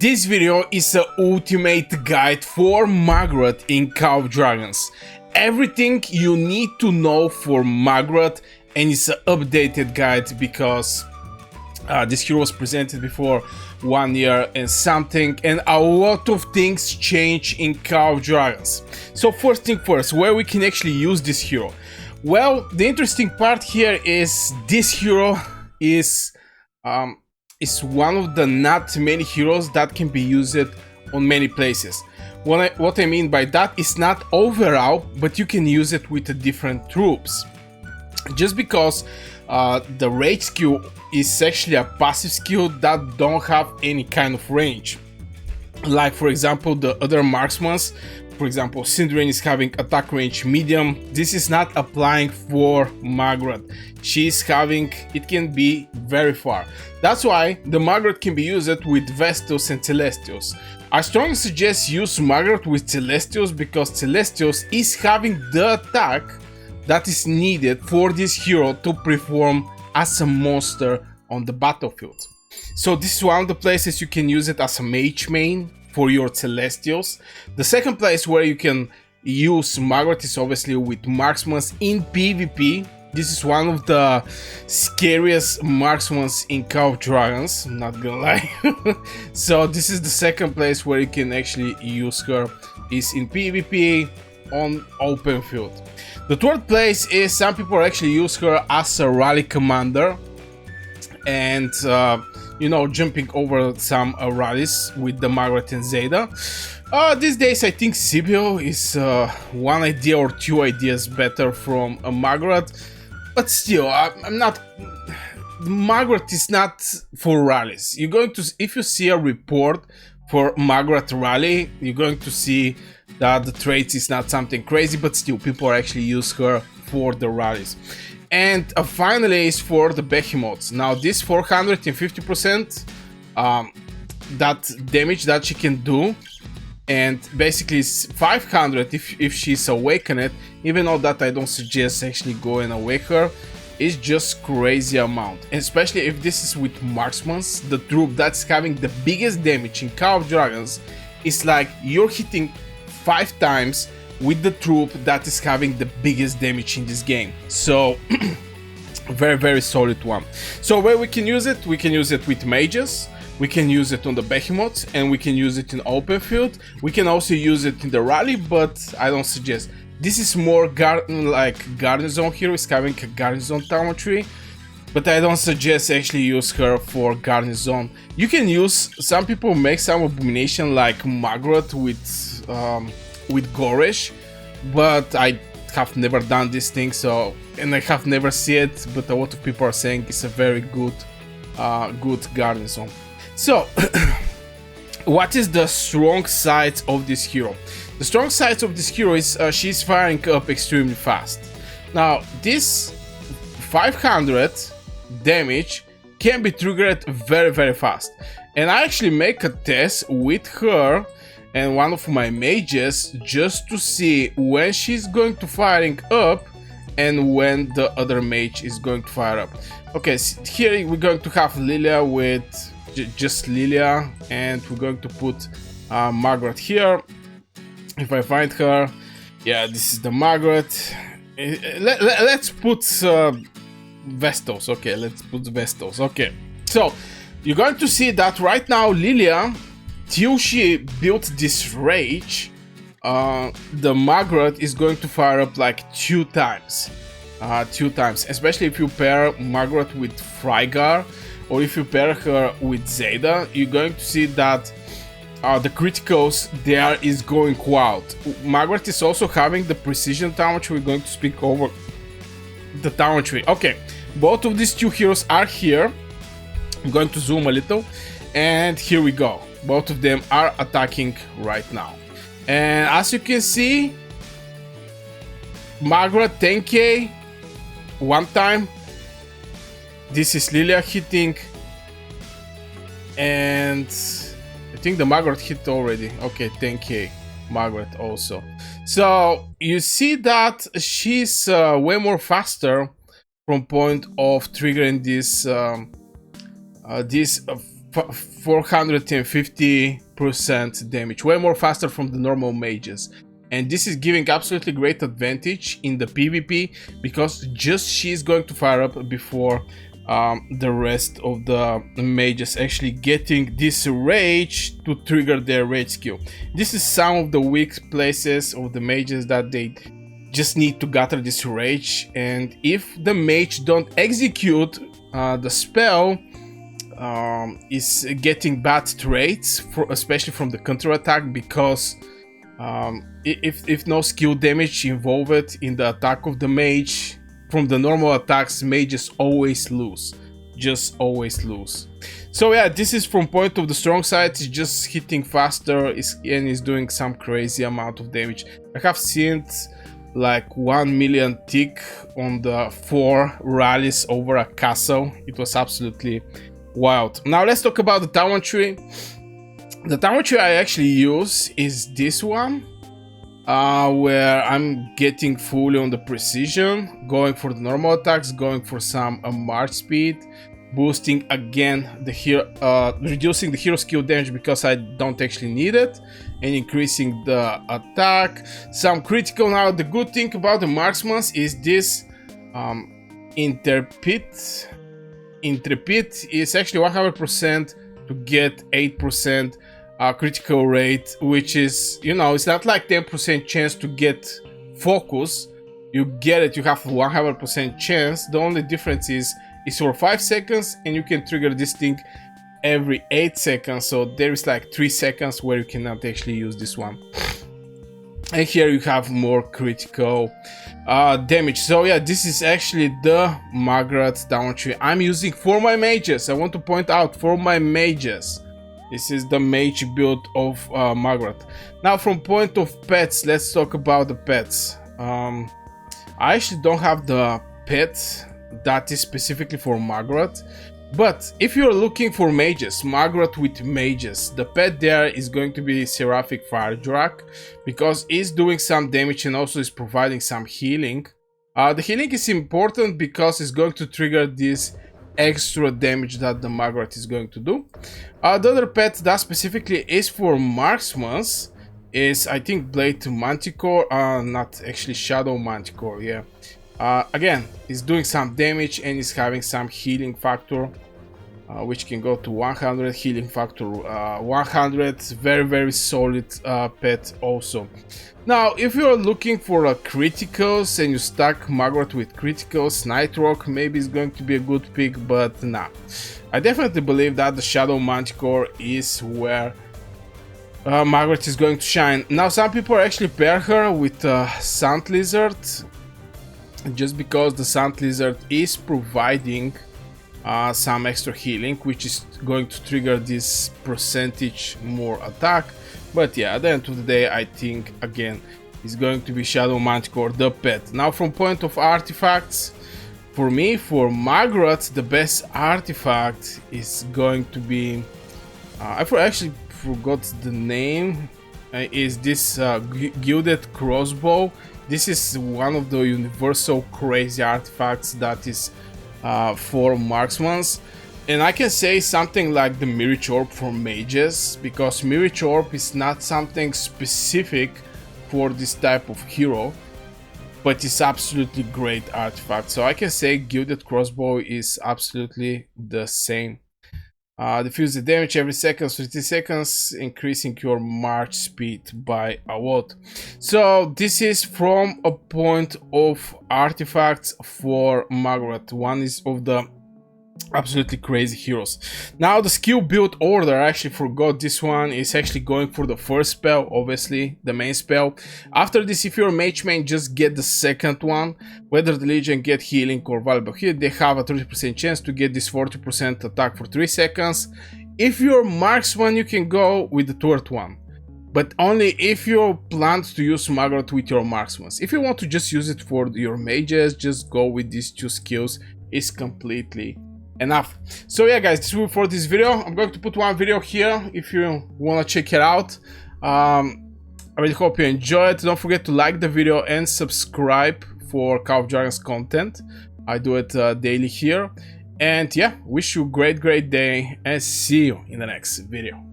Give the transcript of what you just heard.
This video is the ultimate guide for Maggrat in Call of Dragons. Everything you need to know for Maggrat, and it's an updated guide because this hero was presented before 1 year and something, and a lot of things change in Call of Dragons. So first thing first, where we can actually use this hero. Well, the interesting part here is this hero is one of the not many heroes that can be used on many places. What I mean by that is not overall, but you can use it with different troops. Just because the rage skill is actually a passive skill that don't have any kind of range. Like for example the other marksmen, for example Syndrine is having attack range medium. This is not applying for Maggrat. She's having, it can be very far. That's why the Maggrat can be used with Vestals and Celestials. I strongly suggest use Maggrat with Celestials because Celestials is having the attack that is needed for this hero to perform as a monster on the battlefield. So this is one of the places you can use it as a mage main for your Celestials. The second place where you can use Maggrat is obviously with marksmen in PvP. This is one of the scariest marksmen in Call of Dragons, I'm not gonna lie. So this is the second place where you can actually use her, is in PvP on open field. The third place is some people actually use her as a rally commander and you know, jumping over some rallies with the Maggrat and Zeta. These days I think Sibyl is one idea or two ideas better from a Maggrat, but still I'm not. Maggrat is not for rallies. You're going to, if you see a report for Maggrat rally, you're going to see that the traits is not something crazy, but still people actually use her for the rallies. And finally is for the behemoths. Now this 450% that damage that she can do, and basically it's 500 if she's awakened. Even though that I don't suggest actually go and awake her, it's just crazy amount. And especially if this is with marksmen, the troop that's having the biggest damage in Call of Dragons. It's like you're hitting 5 times with the troop that is having the biggest damage in this game. So very solid one. So where we can use it with mages, we can use it on the behemoths, and we can use it in open field. We can also use it in the rally, but I don't suggest. This is more like garrison hero, is having a garrison geometry, but I don't suggest actually use her for garrison. You can use, some people make some abomination like Maggrat with Goresh, but I have never done this thing, so, and I have never seen it, but a lot of people are saying it's a very good garrison. So what is the strong side of this hero? The strong side of this hero is she's firing up extremely fast. Now this 500 damage can be triggered very fast, and I actually make a test with her and one of my mages just to see when she's going to firing up and when the other mage is going to fire up. Okay, so here we're going to have Lilia with just Lilia, and we're going to put Maggrat here. If I find her, yeah, this is the Maggrat. Let's put Vestals. Okay, let's put Vestals. Okay, so you're going to see that right now Lilia, till she built this rage, the Maggrat is going to fire up like 2 times. 2 times, especially if you pair Maggrat with Frygar, or if you pair her with Zeta, you're going to see that the criticals there is going wild. Maggrat is also having the precision geometry. We're going to speak over the geometry. Okay, both of these two heroes are here. I'm going to zoom a little, and here we go. Both of them are attacking right now, and as you can see, Maggrat 10k one time. This is Lilia hitting, and I think the Maggrat hit already. Okay, 10k Maggrat also. So you see that she's way more faster from point of triggering this 450% damage, way more faster from the normal mages. And this is giving absolutely great advantage in the PvP because just she's going to fire up before the rest of the mages actually getting this rage to trigger their rage skill. This is some of the weak places of the mages that they just need to gather this rage, and if the mage don't execute the spell, is getting bad traits, especially from the counter attack, because if no skill damage involved in the attack of the mage, from the normal attacks, mages always lose, just always lose. So yeah, this is from point of the strong side, it's just hitting faster and is doing some crazy amount of damage. I have seen like 1 million tick on the 4 rallies over a castle. It was absolutely wild. Now let's talk about the talent tree. The talent tree I actually use is this one, where I'm getting fully on the precision, going for the normal attacks, going for some march speed, boosting again the hero, reducing the hero skill damage because I don't actually need it, and increasing the attack, some critical. Now the good thing about the marksmen is this Intrepid is actually 100% to get 8% critical rate, which is, you know, it's not like 10% chance to get focus. You get it, you have 100% chance. The only difference is it's for 5 seconds and you can trigger this thing every 8 seconds, so there is like 3 seconds where you cannot actually use this one. And here you have more critical damage. So yeah, this is actually the Maggrat talent tree I'm using for my mages. I want to point out, for my mages, this is the mage build of Maggrat. Now from point of pets, let's talk about the pets. I actually don't have the pet that is specifically for Maggrat, but if you're looking for mages, Maggrat with mages, the pet there is going to be Seraphic Fire Drak, because it's doing some damage and also is providing some healing. The healing is important because it's going to trigger this extra damage that the Maggrat is going to do. The other pet that specifically is for marksmen is, I think, Blade Manticore, not actually Shadow Manticore, yeah. Again, it's doing some damage and it's having some healing factor, which can go to 100, healing factor 100, very solid pet also. Now, if you're looking for criticals and you stack Maggrat with criticals, Nightrock maybe is going to be a good pick, but nah. I definitely believe that the Shadow Manticore is where Maggrat is going to shine. Now, some people actually pair her with Sand Lizard, just because the Sand Lizard is providing some extra healing, which is going to trigger this percentage more attack. But yeah, at the end of the day, I think again it's going to be Shadow Manticore, the pet. Now from point of artifacts, for me, for Maggrat, the best artifact is going to be, I actually forgot the name, is this Gilded Crossbow. This is one of the universal crazy artifacts that is for marksmen. And I can say something like the Mirage Orb for mages, because Mirage Orb is not something specific for this type of hero, but it's absolutely great artifact. So I can say Gilded Crossbow is absolutely the same. Diffuse the damage every second, 30 seconds, increasing your march speed by a lot. So this is from a point of artifacts for Maggrat. One is of the absolutely crazy heroes. Now the skill build order, I actually forgot this one, is actually going for the first spell, obviously the main spell. After this, if you're a mage main, just get the second one. Whether the legion get healing or valuable heal, they have a 30% chance to get this 40% attack for 3 seconds. If you're marksman, you can go with the third one, but only if you plan to use Maggrat with your marksmen. If you want to just use it for your mages, just go with these 2 skills, it's completely enough. So yeah guys, this will be for this video. I'm going to put one video here if you want to check it out. I really hope you enjoy it. Don't forget to like the video and subscribe for Call of Dragons content. I do it daily here. And yeah, wish you a great day and see you in the next video.